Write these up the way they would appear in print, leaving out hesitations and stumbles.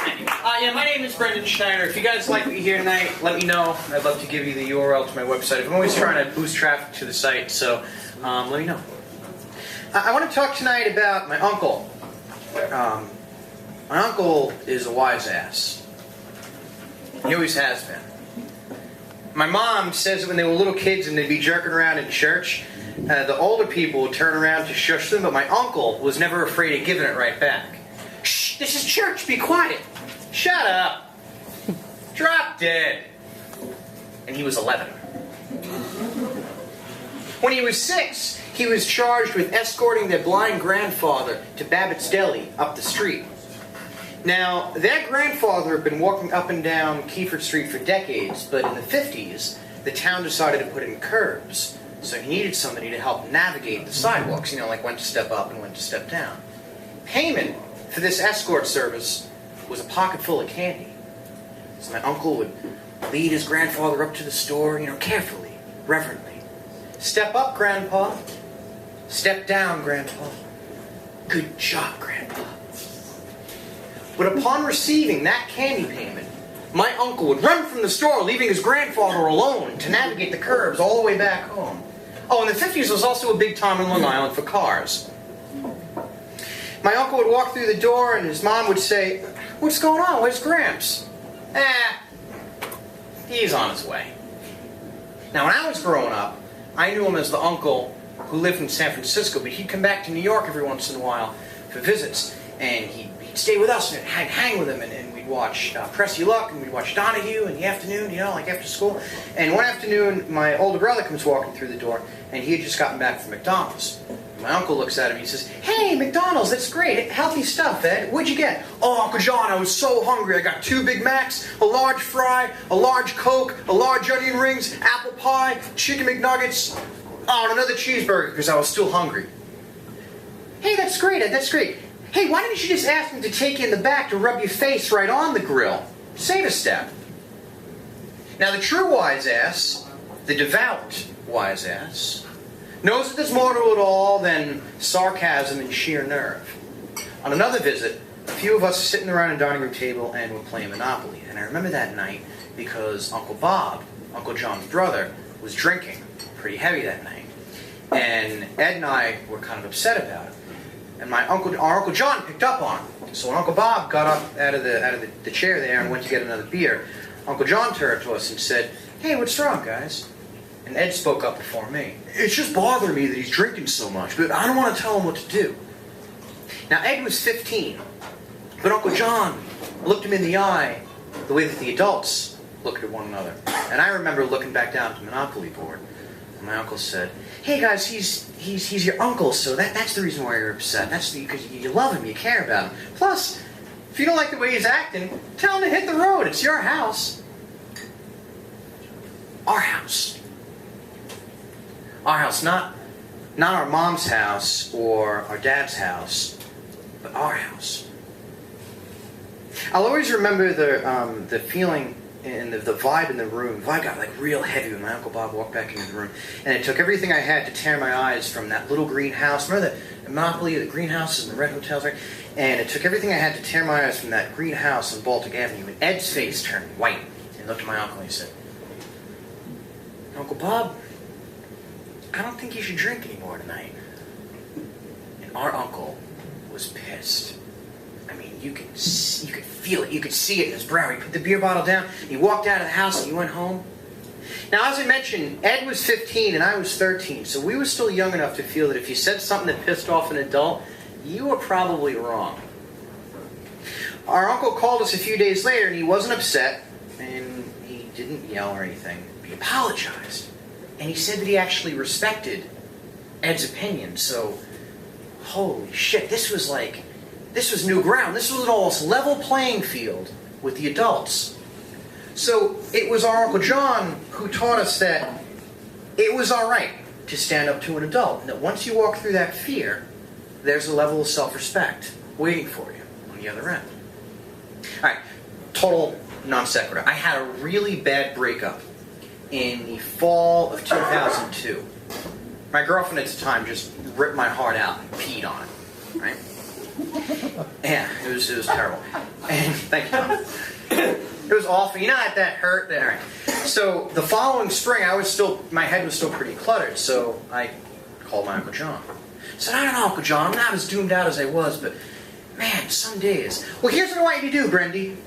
Yeah, my name is Brendyn Schneider. If you guys like what you hear tonight, let me know. I'd love to give you the URL to my website. I'm always trying to boost traffic to the site, so let me know. I want to talk tonight about my uncle. My uncle is a wise ass. He always has been. My mom says that when they were little kids and they'd be jerking around in church, the older people would turn around to shush them, but my uncle was never afraid of giving it right back. Shh, this is church, be quiet. Shut up. Drop dead. And he was 11. When he was 6, he was charged with escorting their blind grandfather to Babbitt's Deli up the street. Now, their grandfather had been walking up and down Kiefer Street for decades, but in the 50s, the town decided to put in curbs. So he needed somebody to help navigate the sidewalks, like when to step up and when to step down. Payment for this escort service was a pocket full of candy. So my uncle would lead his grandfather up to the store, carefully, reverently. Step up, Grandpa. Step down, Grandpa. Good job, Grandpa. But upon receiving that candy payment, my uncle would run from the store, leaving his grandfather alone to navigate the curbs all the way back home. Oh, in the 50s was also a big time in Long Island for cars. My uncle would walk through the door and his mom would say, "What's going on? Where's Gramps?" He's on his way. Now, when I was growing up, I knew him as the uncle who lived in San Francisco, but he'd come back to New York every once in a while for visits, and he'd stay with us and hang with him, and we'd watch Press Your Luck, and we'd watch Donahue in the afternoon, like after school. And one afternoon, my older brother comes walking through the door, and he had just gotten back from McDonald's. My uncle looks at him and he says, "Hey, McDonald's, that's great. Healthy stuff, Ed. What'd you get?" "Oh, Uncle John, I was so hungry. I got 2 Big Macs, a large fry, a large Coke, a large onion rings, apple pie, chicken McNuggets, and another cheeseburger because I was still hungry." "Hey, that's great, Ed. That's great. Hey, why didn't you just ask him to take you in the back to rub your face right on the grill? Save a step." Now, the true wise ass, the devout wise ass, knows that there's more to it all than sarcasm and sheer nerve. On another visit, a few of us were sitting around a dining room table and were playing Monopoly. And I remember that night because Uncle Bob, Uncle John's brother, was drinking pretty heavy that night. And Ed and I were kind of upset about it. And our Uncle John picked up on it. So when Uncle Bob got up out of the chair there and went to get another beer, Uncle John turned to us and said, "Hey, what's wrong, guys?" And Ed spoke up before me. "It's just bothering me that he's drinking so much, but I don't want to tell him what to do." Now, Ed was 15, but Uncle John looked him in the eye the way that the adults looked at one another. And I remember looking back down at the Monopoly board, and my uncle said, "Hey, guys, he's your uncle, so that's the reason why you're upset. That's because you love him, you care about him. Plus, if you don't like the way he's acting, tell him to hit the road. It's your house." Our house. Our house, not our mom's house or our dad's house, but our house. I'll always remember the feeling and the vibe in the room. The vibe got real heavy when my Uncle Bob walked back into the room, and it took everything I had to tear my eyes from that little green house. Remember the Monopoly, the greenhouses and the red hotels, right? And it took everything I had to tear my eyes from that green house on Baltic Avenue. And Ed's face turned white, and looked at my uncle and he said, "Uncle Bob, I don't think you should drink anymore tonight." And our uncle was pissed. I mean, you could feel it. You could see it in his brow. He put the beer bottle down. He walked out of the house and he went home. Now, as I mentioned, Ed was 15 and I was 13, so we were still young enough to feel that if you said something that pissed off an adult, you were probably wrong. Our uncle called us a few days later and he wasn't upset and he didn't yell or anything. He apologized. And he said that he actually respected Ed's opinion. So, holy shit, this was new ground. This was an almost level playing field with the adults. So, it was our Uncle John who taught us that it was alright to stand up to an adult. And that once you walk through that fear, there's a level of self-respect waiting for you on the other end. Alright, total non sequitur. I had a really bad breakup in the fall of 2002. My girlfriend at the time just ripped my heart out and peed on it, right? Yeah, it was terrible. And thank you, Tom. It was awful. You know that hurt there. So the following spring, my head was still pretty cluttered. So I called my Uncle John. I said, I don't know, Uncle John, I'm not as doomed out as I was, but man, some days. Well, here's what I want you to do, Brendy.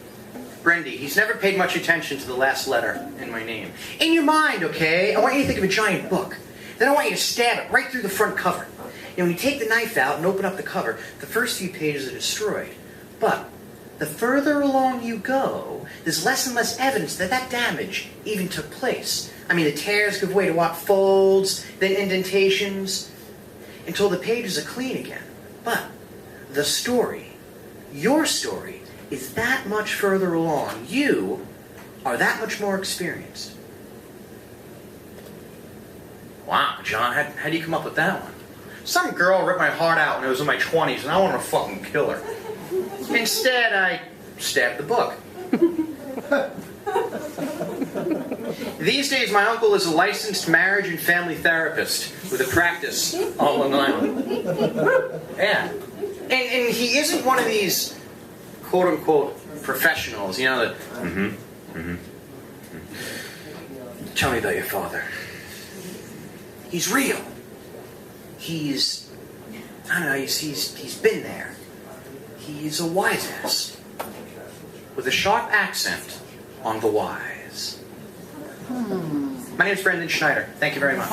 Brendy, he's never paid much attention to the last letter in my name. In your mind, okay, I want you to think of a giant book. Then I want you to stab it right through the front cover. You know, when you take the knife out and open up the cover, the first few pages are destroyed. But the further along you go, there's less and less evidence that that damage even took place. I mean, the tears give way to what? Folds, then indentations, until the pages are clean again. But the story, your story, is that much further along. You are that much more experienced. Wow, John, how do you come up with that one? Some girl ripped my heart out when I was in my 20s, and I wanted to fucking kill her. Instead, I stabbed the book. These days, my uncle is a licensed marriage and family therapist with a practice on Long Island. Yeah. And he isn't one of these quote-unquote professionals, you know, that, Tell me about your father. He's real. He's, I don't know, he's been there. He's a wise ass with a sharp accent on the wise. My name is Brendyn Schneider. Thank you very much.